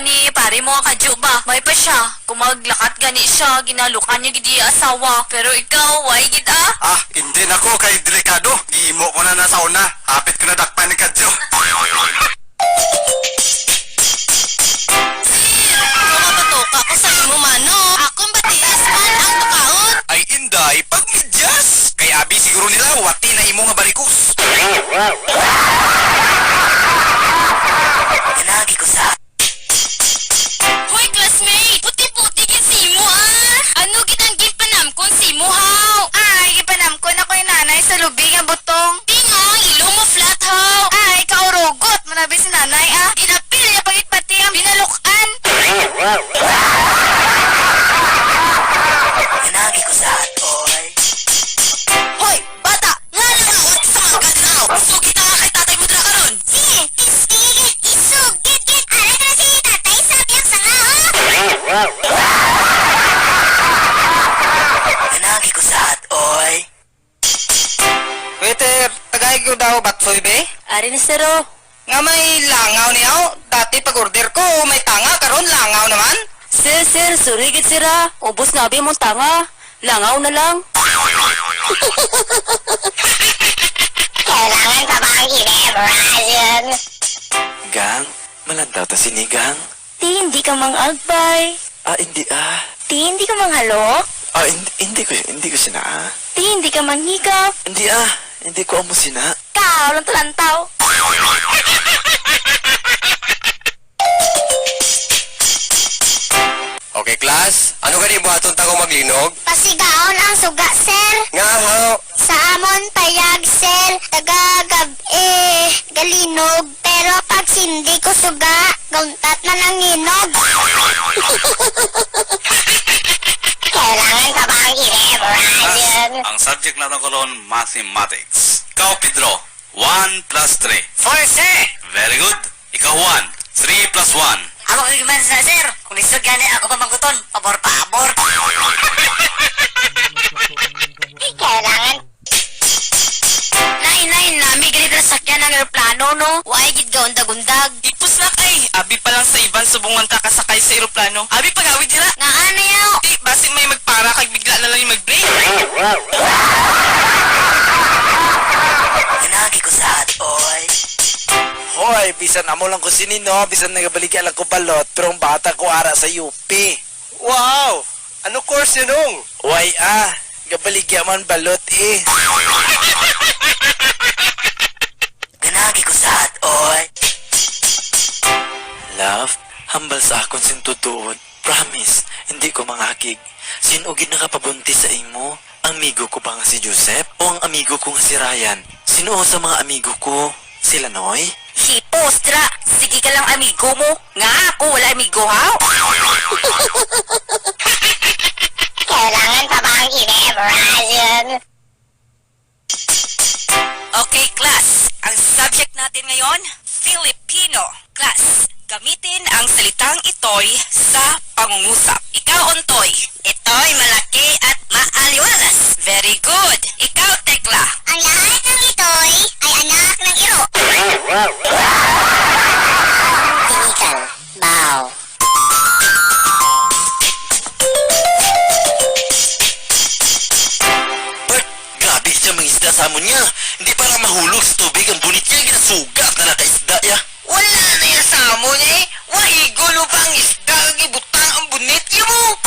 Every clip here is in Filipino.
ni pare mo kadyo ba? May pa siya. Kung maglakat gani siya, ginalukan niya gidi asawa. Pero ikaw, why gid ah? Ah, hindi na ko kay Delikado. Giimo ko na sa una. Hapit ko na dakpan ni Kadyo. Sir, kumapatoka ko sa imo mano. Akong batiis man ang tukaon. Ay inday, pag midyas. Kay abi siguro nila, wati na imo nga barikus. Ginagi ko sa... Hoy, classmate! Puti-puti gid si mo ah! Ano gid ang gipanamkon si mo haw? Ay, gipanamkon ako yung nanay sa lubing ang butong. Tingong, ilong mo flat haw! Ay, kaurugot! Manabi si nanay ah! Ginapil niya pagitpati ang binalukan! Ginagi ko sa atoy. Hoy, bata! Nga nangawat sa mga kadlaw! Sugit na kay tatay mo dra karon! Sige, istigit, isugit, git. Aray ka na si tatay, sabi ang sanga, oh. Ginagi ko sa atoy. Waiter, tagay ko daw batsoy be? Ari ni Sero. Nga may langaw niya. Dati pag order ko, may tanga, karon langaw naman. Sir, sorry gid sira. Ubos nga abi mong tanga. Langaw na lang. Kailangan pa ba ang i-memorize? Gang, malantaw ta sinigang. Ti, hindi ka mang agbay. Ah, hindi ah. Ti, hindi ka mang halok. Ah, hindi ko sina ah. Ti, hindi ka mang higap. Hindi ah, hindi ko amo sina. Kao, lantaw. Okay, class. Ano gani buhaton ta ko maglinog? Pasigaon ang suga, sir. Nga ho. Sa amon payag, sir. Tagagab, galinog. Pero pag sindi ko suga, guntat na nanginog. Kailangan pa ba ang i-memorize? Ang subject natin karon mathematics. Ikaw, Pedro. 1 plus 3. 4, sir! Very good. Ikaw, 1. 3 plus 1. Ako kagiman sa sir. Kung lisod gani ako pa mangguton. Pabor. Kailangan Nay, nami gani na sakyan ng aeroplano no. Why gid gaundag-undag. Ipos na kay. Abi pa lang sa iban subungan ta kasakay sa eroplano. Abi pagawid dira. Nga ano yaw? Di, basin may magpara kag bigla na lang yung mag-break. Ginagi ko sa atoy. Hoy, bisan amo lang ko sinino, bisan nagabaligya lang ko balot, pero ang bata ko ara sa UP. Wow! Ano course yun nung? Why ah, gabaligya man balot eh. Ginagi ko sa atoy. Love, hambal sa akon sintutuod. Promise, hindi ko mangakig. Sinugid nakapabunti sa imo. Amigo ko ba nga si Joseph? O ang amigo ko nga si Ryan? Sino sa mga amigo ko? Sila Noy? Hipostra. Sige ka lang amigo mo. Nga ako wala amigo haw. Kailangan pa ba ang i-memorize? Okay, class. Ang subject natin ngayon, Filipino. Class, gamitin ang salitang itoy sa pangungusap. Ikaw, Ontoy. Itoy malaki at maaliwalas. Very good. Ikaw, Tekla. Ang lahat ng ito'y ay anak ng iro. Tinikan, bow. Bert, grabe siya mga isda sa amon niya. Hindi para mahulog sa tubig ang bunit niya. Ginasugat na nakaisda niya. Wala na yung samo niya eh. Wahigulo pa ang isda ang ibutang ang bunit niya mo.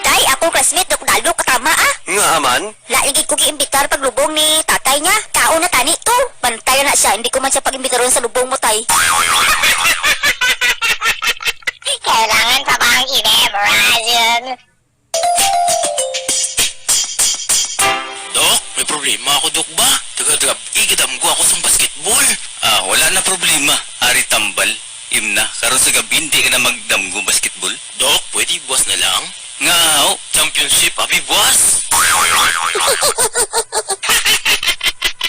Day, ako classmate, dokdalo katama ah. Nga aman? Laligid ko giimbitar pag lubong ni tatay niya. Kao na tani to. Bantay na siya, hindi ko man siya pag-imbitaron sa lubong mo, tay. Kailangan pa ba ang i-memorize? Dok, may problema ako, Dok ba? Taga-taga, ikidamgo ako sa basketball. Ah, wala na problema. Ari tambal. Imna, karon sa gabi hindi ka na magdamgo basketball. Dok, pwede buwas na lang? Nga ho, championship abi buwas.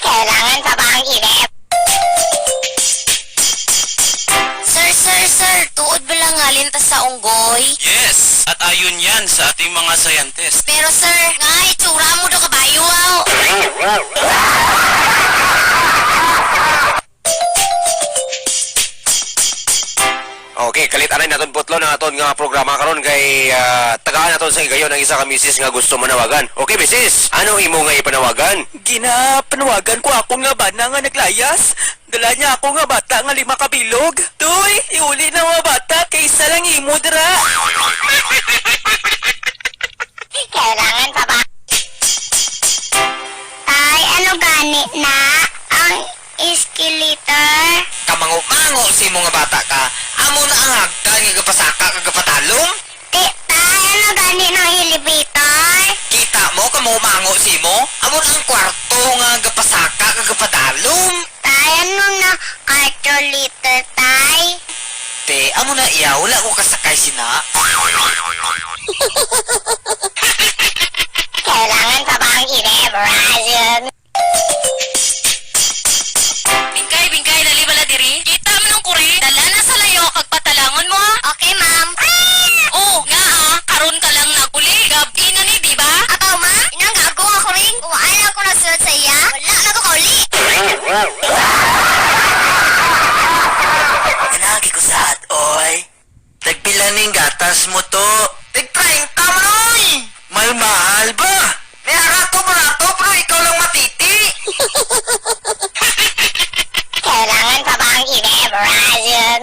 Kailangan pa ba ang i-memorize? Sir, tuod ba lang halin ta sa unggoy? Yes, at ayon yan sa ating mga scientist. Pero sir, nga itsura mo do kabayo aw. palit anay naton putlo ng aton nga programa karon kay tagaan naton sa gayon ang isa ka misis nga gusto manawagan. Okay, misis. Ano imo nga ipanawagan? Ginapanawagan ko ako nga bana nga naglayas. Dala niya ako nga bata nga 5 kabilog. Tuy, iuli na mga bata kaysa lang imo dira. Kailangan pa ba? Tay, ano gani na ang escalator? Kamango-mango si mo nga bata ka. Amo na ang hagdan nga gapasaka kag gapatalong. Tay, ano gani ng elevator? Kita mo kamango-mango si mo. Amo na ang kwarto nga gapasaka kag gapadalong. Tay, ano na calculator, tay? Te, amo na iya wala ko kasakay sina. Kailangan pa ba ang i-reversion? Bingkay, dali bala diri. Kita mo ng kuri. Dala na sa layo kag patalangon mo ha. Okay, ma'am. Oh, nga karon ka lang naguli. Gabi na ni, di ba? Abaw, ma? Inang gago ako rin. Uwala ko na sunod sa iya. Wala na ko kauli. Kanagi ko sa hat, oy. Tagpila ning gatas mo to. Tig-trying ka mo noy. Mahal ba? May harato pero ikaw lang matiti. Kailangan pa ba ang i-reversion?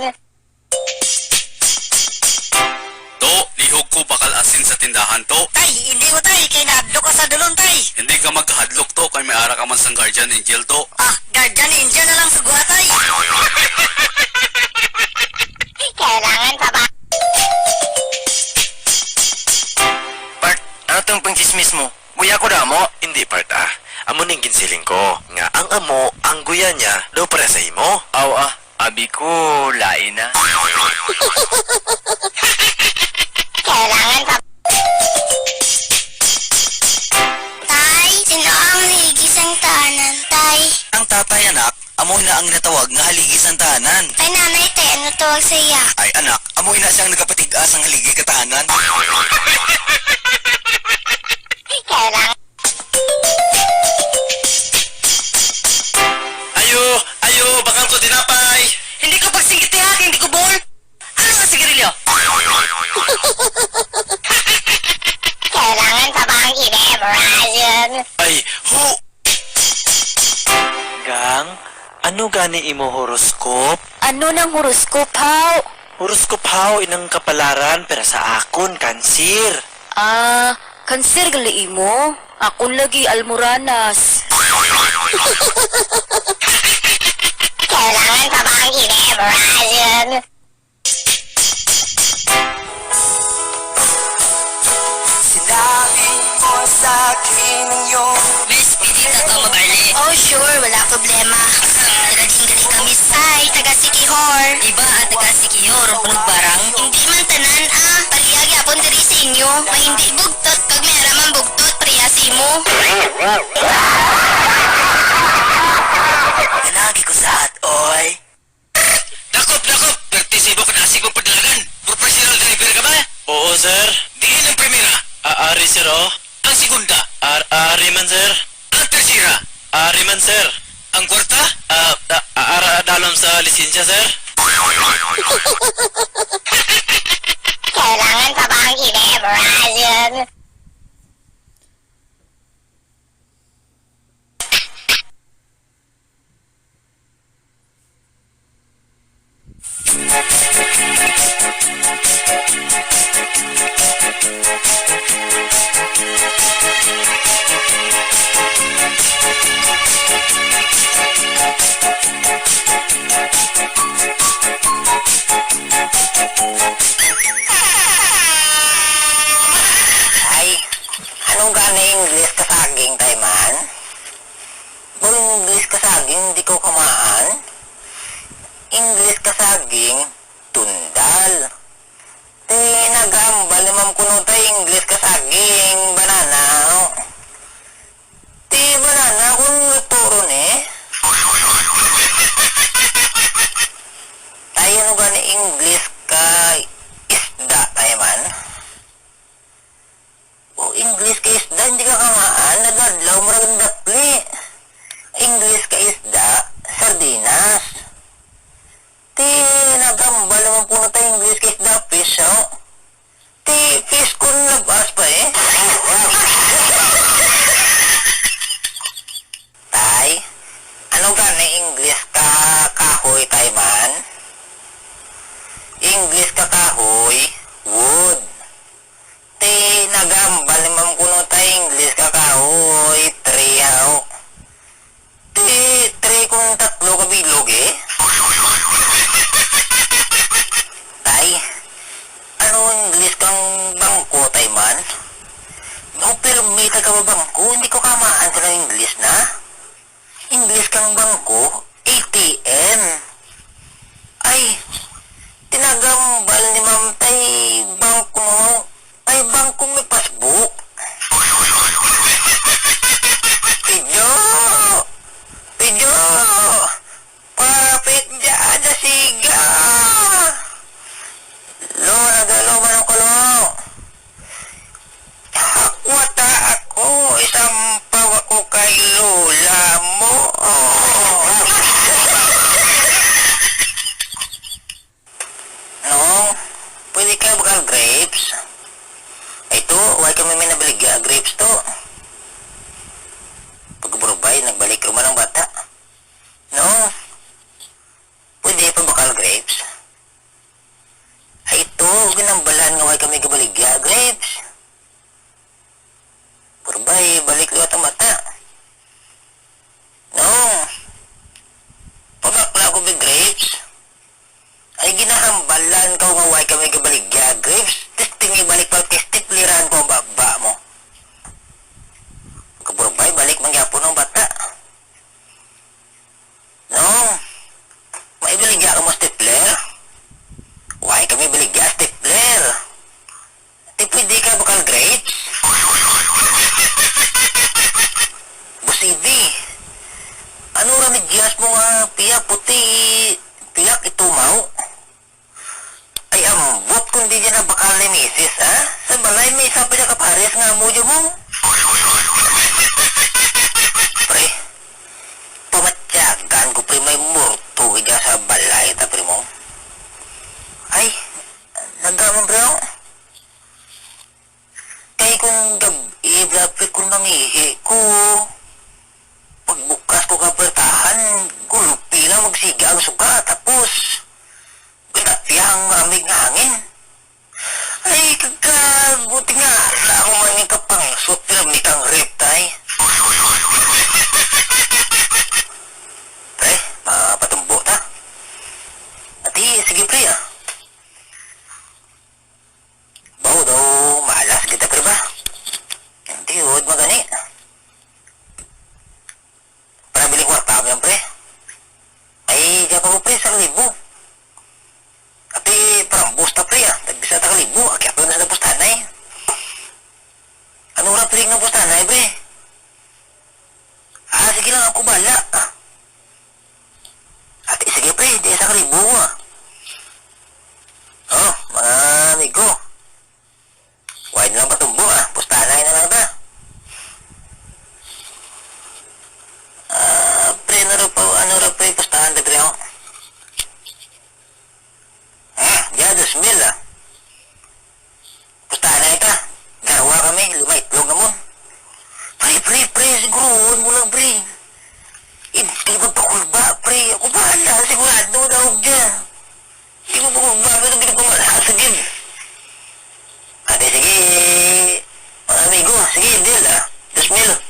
To, lihog ko bakal asin sa tindahan to. Tay, hindi mo tay. Kay naadlo ka sa dulon tay. Hindi ka magkahadlok to kay may ara ka man sang guardian angel to. Ah, guardian angel na lang sa guha tay. Kailangan pa ba? Part, ano tong pangchismis mo? Kuya ko damo. Hindi part Amo ning ginsiling ko. Nga ang amo, ang guya niya, daw para sa imo. Aw abi ko lain na. Kailangan pa Tay, sino ang ligis ang tahanan, tay? Ang tatay anak, amo na ang natawag nga haligis ang tahanan. Ay, nanay, tay, ano tawag sa iya? Ay anak, amo ina siyang nagapatigas ang haligi katahanan. Kailangan Ayo, bakal ko tinapay. Hindi ko pagsingit ha, hindi ko bol. Ano nga sigarilyo? Kailangan pa ba ang i-reversion? Ay, hu! Gang, ano gani imo horoskop? Ano nang horoskop, haw? Horoskop haw inang kapalaran pero sa akon, kansir. Kanser gali mo. Akon lagi almoranas. Kailangan pa ba ang i-reversion? Sinabi mo sa akin ang iyong Miss, pili na ka mabarli. Oh, sure, wala problema. Naging-gali kami sa... Ay, taga Sikihor. Iba at taga-sikiyor, punog barang. Hindi man tanan, palihag yapon diri sa inyo. May hindi bugtot, kag may araman bugtot, priyasi mo. Kanagi ko sa hat, oy. Dakop, nagtisibo ka na asig mong padalagan. Professional driver ka ba? Oo, sir. Diin ang primera. Ari, sir, oh. Ang segunda. Ari man, sir. Ang tersira. Ari man, sir. Ang kwarta. Dalom sa lisensya, sir. Kailangan pa ba ang i-reversion? Ay, anong gana English ka saging, Tayman? Kung English ka saging, hindi ko kamaan. English ka saging, tundal. Tinagambal naman kuno tayo English ka saging, banana. Ti banana kung nagturo ni. Tayo ano gana English ka isda, Tayman? O English ka isda, hindi ka kamaan, nadadlaw mo rin dapli. English ka isda, sardinas. Ti nagambal naman puno tayo English ka English na? English kang bangko? ATM? Ay, tinagambal ni ma'am tay bangko mo. Ay, bangko may passbook. Pidyo! Pidyo! Papit dyan na siga! Lo, nagalo man ang kulo. Hakwata ako, isampaw ako kay lola mo. No, pwede ka bakal grapes? Ito, huwag kami may nabaligya grapes to. Pagburubay, nagbalik rumah ng bata. No, pwede pa bakal grapes? Ay, ito, ginambalan nga huwag kami kabaligya grapes. Burbay, balik liwat ang bata. No, pagakla ko big grapes. Ay ginahambalan ko nga huwag kami kabaligya grapes. Testing balik pa testipliran ko ang baba mo. Kaburbay, balik mangyapon ng bata. No, maibaligya ka mo stepler? Huwag kami baligya stepler. Di pwede ka bakal grapes? Busibi, ano ramidyas mo nga piya puti piyak itumaw? Ay ambot kundi dyan na bakal ni misis, ha? Sa balay may isa pa na kapares nga mo dyan mo. Pre, pamatyagan ko pre may murto dyan sa balay ta pre mo. Ay, nagdaman pre ako. Kaya kung gabi, pre kung nangihi ko, pagbukas ko kapertahan, gulpi lang magsiga ang suga, tapos pinatya ang maraming hangin. Ay, kagabuti nga, sa ako man yung kapangsot, piramit ang reptay. Pre, mapatumbo ta. Ati, sige pre ah. Bawo daw, malas kita pre ba? Hindi, huwag magani. Para biling kwarta mo yan pre. Ay, diyan pa mo pre, sa libo. Ati, parang busta pre ah. Nagbisa ta kalibo, kaya pa na sa pustanay. Ano ra pre ng pustanay pre? Ah, sige lang ako bala. Ati, sige pre, di sa kalibo ah. Oh, mga amigo. Huwag lang patumbo ah, pustanay na lang ta. Pre, ano ra pre, pustahan ta pre ako. Diyan, 2,000 ah. Pustahan na ita. Gawa kami, 5 itlog naman. Pre, siguruhon mo lang pre. Hindi ba pakulba pre? Ako bahala, sigurado na huwag dyan. Hindi mo pakulba, pero hindi ko malasagin. Ate, sige. Mga amigo, sige, deal ah. 2,000.